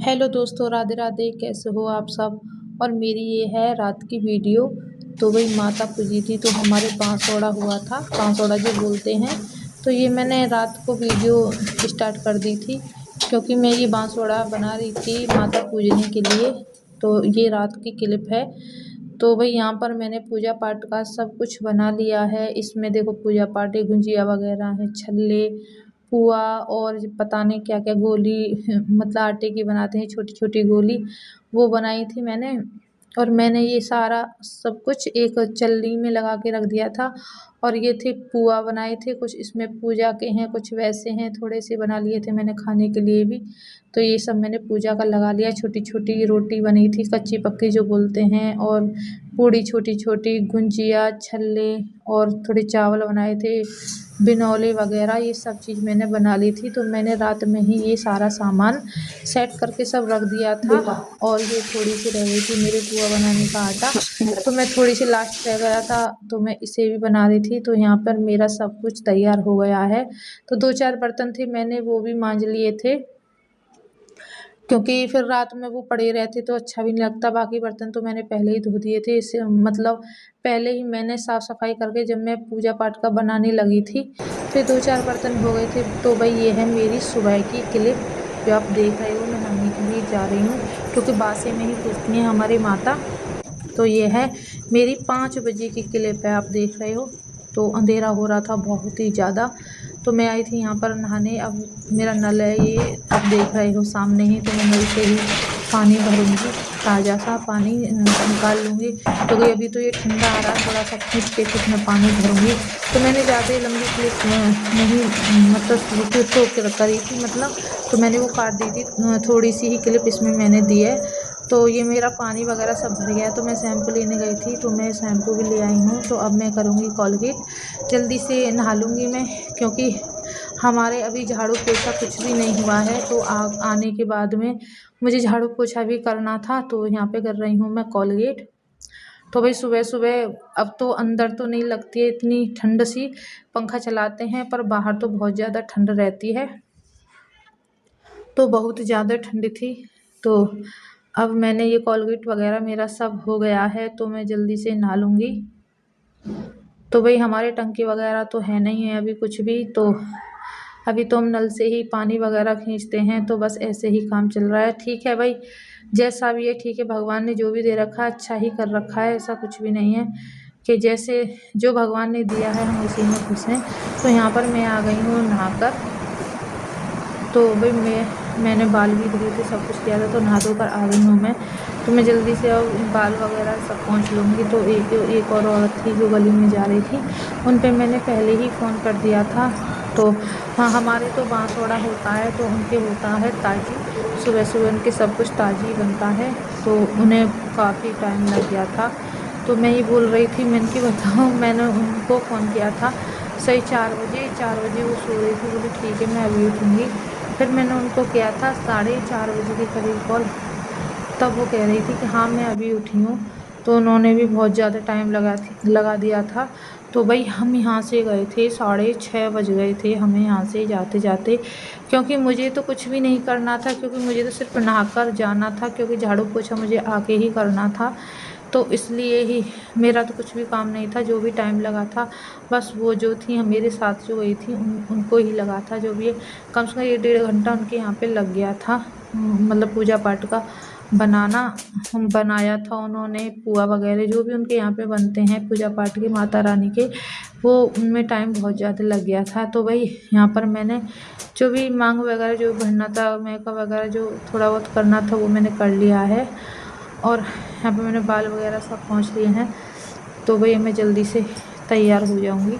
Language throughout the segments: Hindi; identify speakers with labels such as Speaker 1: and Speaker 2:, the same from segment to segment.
Speaker 1: हेलो दोस्तों, राधे राधे। कैसे हो आप सब। और मेरी ये है रात की वीडियो। तो वही माता पूजी थी, तो हमारे बांसोड़ा हुआ था, बांसोड़ा जो बोलते हैं। तो ये मैंने रात को वीडियो स्टार्ट कर दी थी, क्योंकि मैं ये बांसोड़ा बना रही थी माता पूजने के लिए। तो ये रात की क्लिप है। तो भाई यहाँ पर मैंने पूजा पाठ का सब कुछ बना लिया है। इसमें देखो पूजा पाठ है, गुंजिया वगैरह है, छल्ले, पुआ और पता नहीं क्या क्या गोली मतलब आटे की बनाते हैं छोटी छोटी गोली, वो बनाई थी मैंने। और मैंने ये सारा सब कुछ एक चलनी में लगा के रख दिया था। और ये थे पुआ बनाए थे, कुछ इसमें पूजा के हैं, कुछ वैसे हैं, थोड़े से बना लिए थे मैंने खाने के लिए भी। तो ये सब मैंने पूजा का लगा लिया। छोटी छोटी रोटी बनी थी, कच्ची पक्की जो बोलते हैं, और पूड़ी छोटी छोटी, गुंजिया, छल्ले, और थोड़े चावल बनाए थे, बिनौले वगैरह, ये सब चीज़ मैंने बना ली थी। तो मैंने रात में ही ये सारा सामान सेट करके सब रख दिया था। और ये थोड़ी सी रह गई थी मेरे पुआ बनाने का आटा, तो मैं थोड़ी सी लास्ट रह गया था, तो मैं इसे भी बना रही थी। तो यहाँ पर मेरा सब कुछ तैयार हो गया है। तो 2-4 बर्तन थे, मैंने वो भी मांज लिए थे, क्योंकि फिर रात में वो पड़े रहते तो अच्छा भी नहीं लगता। बाकी बर्तन तो मैंने पहले ही धो दिए थे, इससे मतलब पहले ही मैंने साफ़ सफाई करके जब मैं पूजा पाठ का बनाने लगी थी, फिर 2-4 बर्तन हो गए थे। तो भाई ये है मेरी सुबह की क्लिप जो आप देख रहे हो। मैं नहाने के लिए जा रही हूँ, क्योंकि बासे में ही पूजती हैं हमारी माता। तो ये है मेरी 5 बजे की क्लिप है, आप देख रहे हो। तो अंधेरा हो रहा था बहुत ही ज़्यादा, तो मैं आई थी यहाँ पर नहाने। अब मेरा नल है ये, आप देख रहे हो सामने ही, तो मैं नल से ही पानी भरूँगी, ताज़ा सा पानी निकाल लूँगी, क्योंकि अभी तो ये ठंडा आ रहा है। थोड़ा सा खींच के फिर मैं पानी भरूँगी। तो मैंने ज़्यादा लंबी क्लिप नहीं मतलब तो करी थी मतलब, तो मैंने वो काट दी थी। थोड़ी सी ही क्लिप इसमें मैंने दी है। तो ये मेरा पानी वगैरह सब भर गया, तो मैं शैम्पू लेने गई थी, तो मैं शैम्पू भी ले आई हूँ। तो अब मैं करूँगी कोलगेट, जल्दी से नहा लूँगी मैं, क्योंकि हमारे अभी झाड़ू पोछा कुछ भी नहीं हुआ है। तो आने के बाद में मुझे झाड़ू पोछा भी करना था, तो यहाँ पे कर रही हूँ मैं कोलगेट। तो भाई सुबह सुबह अब तो अंदर तो नहीं लगती है इतनी ठंड सी, पंखा चलाते हैं, पर बाहर तो बहुत ज़्यादा ठंड रहती है। तो बहुत ज़्यादा ठंड थी। तो अब मैंने ये कोलगेट वगैरह मेरा सब हो गया है, तो मैं जल्दी से नहा लूँगी। तो भाई हमारे टंकी वगैरह तो है नहीं है अभी कुछ भी, तो अभी तो हम नल से ही पानी वगैरह खींचते हैं। तो बस ऐसे ही काम चल रहा है। ठीक है भाई, जैसा भी है ठीक है, भगवान ने जो भी दे रखा है अच्छा ही कर रखा है, ऐसा कुछ भी नहीं है कि जैसे जो भगवान ने दिया है हम उसी में खुश हैं। तो यहाँ पर मैं आ गई हूँ नहाकर। तो भाई मैंने बाल भी धोए थे, सब कुछ किया था, तो नहा धोकर आ गई हूँ मैं। तो मैं जल्दी से अब बाल वगैरह सब पोंछ लूँगी। तो एक और औरत थी जो गली में जा रही थी, उन पे मैंने पहले ही फ़ोन कर दिया था। तो हाँ, हमारे तो बांसवाड़ा होता है, तो उनके होता है ताज़ी, सुबह सुबह उनके सब कुछ ताज़ी बनता है। तो उन्हें काफ़ी टाइम लग गया था। तो मैं ये बोल रही थी, मैंने कि बताओ, मैंने उनको फ़ोन किया था सही 4 बजे वो सो रही थी। बोली ठीक है मैं अभी उठूँगी। फिर मैंने उनको किया था 4:30 बजे के करीब कॉल, तब वो कह रही थी कि हाँ मैं अभी उठी हूँ। तो उन्होंने भी बहुत ज़्यादा टाइम लगा दिया था। तो भाई हम यहाँ से गए थे, 6:30 बज गए थे हमें यहाँ से जाते जाते, क्योंकि मुझे तो कुछ भी नहीं करना था, क्योंकि मुझे तो सिर्फ नहाकर जाना था, क्योंकि झाड़ू पोछा मुझे आके ही करना था। तो इसलिए ही मेरा तो कुछ भी काम नहीं था। जो भी टाइम लगा था, बस वो जो थी मेरे साथ जो गई थी उनको ही लगा था। जो भी कम से कम 1-1.5 घंटा उनके यहाँ पे लग गया था। मतलब पूजा पाठ का बनाया था उन्होंने, पुआ वगैरह जो भी उनके यहाँ पे बनते हैं पूजा पाठ के माता रानी के, वो उनमें टाइम बहुत ज़्यादा लग गया था। तो भाई यहाँ पर मैंने जो भी मांग वगैरह जो भरना था, मेकअप वगैरह जो थोड़ा बहुत करना था, वो मैंने कर लिया है। और यहाँ पे मैंने बाल वगैरह सब पोंछ लिए हैं। तो भाई मैं जल्दी से तैयार हो जाऊँगी।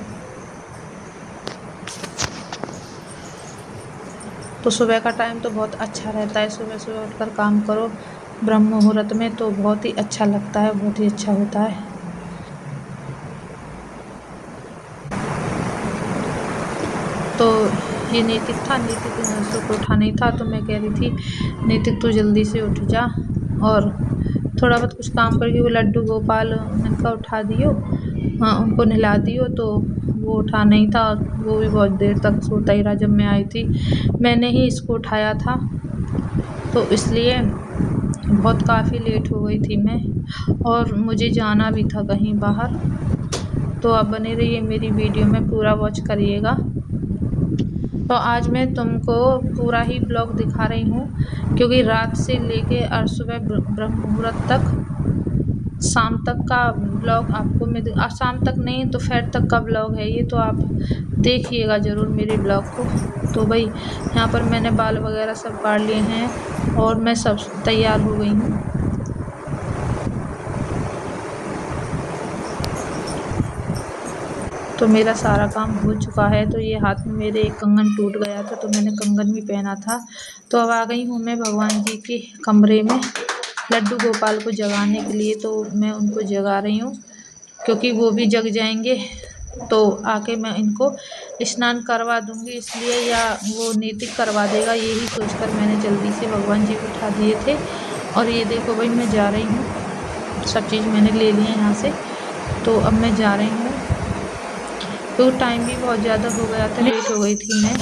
Speaker 1: तो सुबह का टाइम तो बहुत अच्छा रहता है, सुबह सुबह उठकर काम करो ब्रह्म मुहूर्त में, तो बहुत ही अच्छा लगता है, बहुत ही अच्छा होता है। तो ये नैतिक था, नैतिक उसको उठा नहीं था, तो मैं कह रही थी नैतिक तू जल्दी से उठ जा और थोड़ा बहुत कुछ काम करके वो लड्डू गोपाल उनका उठा दियो, हाँ उनको नहला दियो। तो वो उठा नहीं था, वो भी बहुत देर तक सोता ही रहा। जब मैं आई थी मैंने ही इसको उठाया था। तो इसलिए बहुत काफ़ी लेट हो गई थी मैं, और मुझे जाना भी था कहीं बाहर। तो आप बने रहिए मेरी वीडियो में, पूरा वॉच करिएगा। तो आज मैं तुमको पूरा ही ब्लॉग दिखा रही हूँ, क्योंकि रात से लेके और सुबह ब्रह्म मुहूर्त तक, शाम तक का ब्लॉग आपको मैं शाम तक नहीं, दोपहर तक का ब्लॉग है ये, तो आप देखिएगा ज़रूर मेरे ब्लॉग को। तो भाई यहाँ पर मैंने बाल वगैरह सब काट लिए हैं और मैं सब तैयार हो गई हूँ। तो मेरा सारा काम हो चुका है। तो ये हाथ में मेरे एक कंगन टूट गया था, तो मैंने कंगन भी पहना था। तो अब आ गई हूँ मैं भगवान जी के कमरे में लड्डू गोपाल को जगाने के लिए। तो मैं उनको जगा रही हूँ, क्योंकि वो भी जग जाएंगे तो आके मैं इनको स्नान करवा दूँगी, इसलिए, या वो नीतिक करवा देगा, यही सोचकर मैंने जल्दी से भगवान जी उठा दिए थे। और ये देखो भाई मैं जा रही हूँ, सब चीज़ मैंने ले ली है यहाँ से। तो अब मैं जा रही हूँ, तो टाइम भी बहुत ज़्यादा हो गया था, लेट हो गई थी मैं।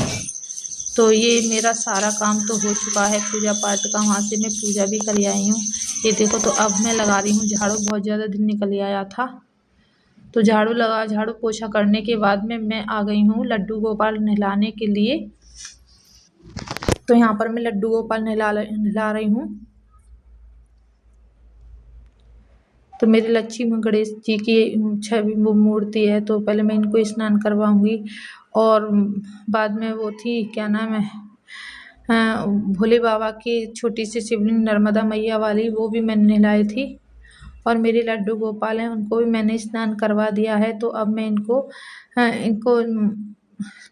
Speaker 1: तो ये मेरा सारा काम तो हो चुका है पूजा पाठ का, वहाँ से मैं पूजा भी कर आई हूँ। ये देखो, तो अब मैं लगा रही हूँ झाड़ू, बहुत ज़्यादा दिन निकल आया था। तो झाड़ू पोछा करने के बाद में मैं आ गई हूँ लड्डू गोपाल नहलाने के लिए। तो यहाँ पर मैं लड्डू गोपाल नहला रही हूँ। तो मेरे लक्ष्मी गणेश जी की छवि, वो मूर्ति है, तो पहले मैं इनको स्नान करवाऊंगी। और बाद में वो थी, क्या नाम है, भोले बाबा की छोटी सी शिवलिंग नर्मदा मैया वाली, वो भी मैंने नहलाई थी। और मेरे लड्डू गोपाल हैं, उनको भी मैंने स्नान करवा दिया है। तो अब मैं इनको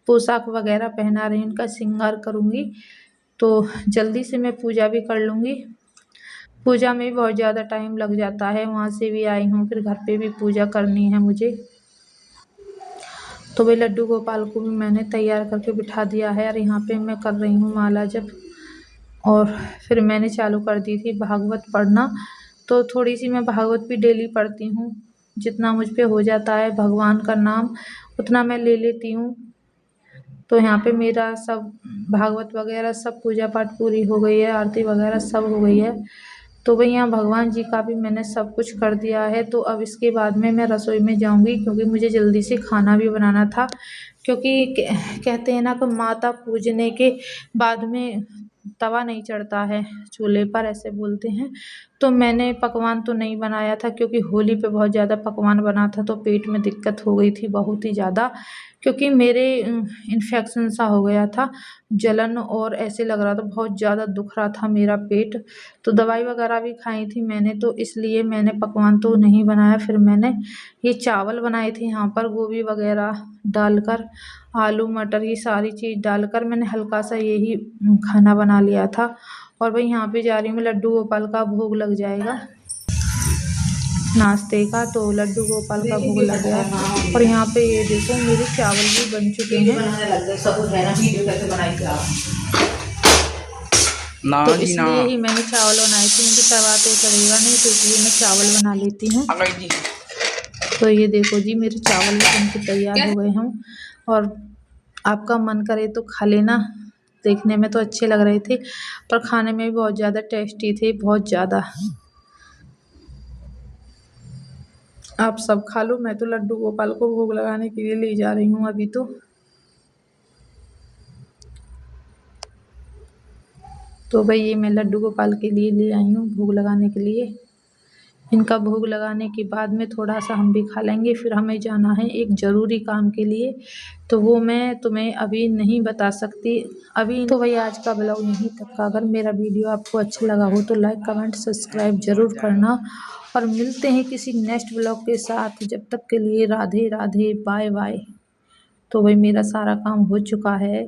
Speaker 1: पोशाक वगैरह पहना रही हूँ, इनका श्रृंगार करूँगी। तो जल्दी से मैं पूजा भी कर लूँगी। पूजा में भी बहुत ज़्यादा टाइम लग जाता है, वहाँ से भी आई हूँ, फिर घर पे भी पूजा करनी है मुझे। तो वे लड्डू गोपाल को भी मैंने तैयार करके बिठा दिया है, और यहाँ पे मैं कर रही हूँ माला जप। और फिर मैंने चालू कर दी थी भागवत पढ़ना। तो थोड़ी सी मैं भागवत भी डेली पढ़ती हूँ, जितना मुझ पे हो जाता है भगवान का नाम उतना मैं ले लेती हूँ। तो यहाँ पे मेरा सब भागवत वगैरह सब पूजा पाठ पूरी हो गई है, आरती वगैरह सब हो गई है। तो भाई यहाँ भगवान जी का भी मैंने सब कुछ कर दिया है। तो अब इसके बाद में मैं रसोई में जाऊँगी, क्योंकि मुझे जल्दी से खाना भी बनाना था। क्योंकि कहते हैं ना कि माता पूजने के बाद में तवा नहीं चढ़ता है चूल्हे पर, ऐसे बोलते हैं। तो मैंने पकवान तो नहीं बनाया था, क्योंकि होली पे बहुत ज़्यादा पकवान बना था, तो पेट में दिक्कत हो गई थी बहुत ही ज़्यादा। क्योंकि मेरे इन्फेक्शन सा हो गया था, जलन, और ऐसे लग रहा था बहुत ज़्यादा दुख रहा था मेरा पेट। तो दवाई वगैरह भी खाई थी मैंने, तो इसलिए मैंने पकवान तो नहीं बनाया। फिर मैंने ये चावल बनाए थे, यहाँ पर गोभी वगैरह डालकर, आलू मटर ये सारी चीज़ डालकर मैंने हल्का सा यही खाना बना लिया था। और भाई यहाँ पे जा रही हूँ, लड्डू गोपाल का भोग लग जाएगा नाश्ते का। तो लड्डू गोपाल का भोग लग गया। और यहाँ पे ये देखो मेरे चावल भी बन चुके हैं। तो इसलिए ही मैंने चावल बनाए थे, मुझे तवा तो चढ़ेगा नहीं, तो इसलिए मैं चावल बना लेती हूँ। तो ये देखो जी, मेरे चावल भी बनके तैयार हो गए हैं। और आपका मन करे तो खा लेना, देखने में तो अच्छे लग रहे थे, पर खाने में भी बहुत ज़्यादा टेस्टी थे, बहुत ज़्यादा। आप सब खा लो, मैं तो लड्डू गोपाल को भोग लगाने के लिए ले जा रही हूँ अभी। तो भाई ये मैं लड्डू गोपाल के लिए ले आई हूँ भोग लगाने के लिए। इनका भोग लगाने के बाद में थोड़ा सा हम भी खा लेंगे, फिर हमें जाना है एक ज़रूरी काम के लिए, तो वो मैं तुम्हें अभी नहीं बता सकती अभी। तो भाई आज का ब्लॉग यहीं तक का। अगर मेरा वीडियो आपको अच्छा लगा हो तो लाइक कमेंट सब्सक्राइब ज़रूर करना, और मिलते हैं किसी नेक्स्ट ब्लॉग के साथ। जब तक के लिए राधे राधे, बाय बाय। तो भाई मेरा सारा काम हो चुका है।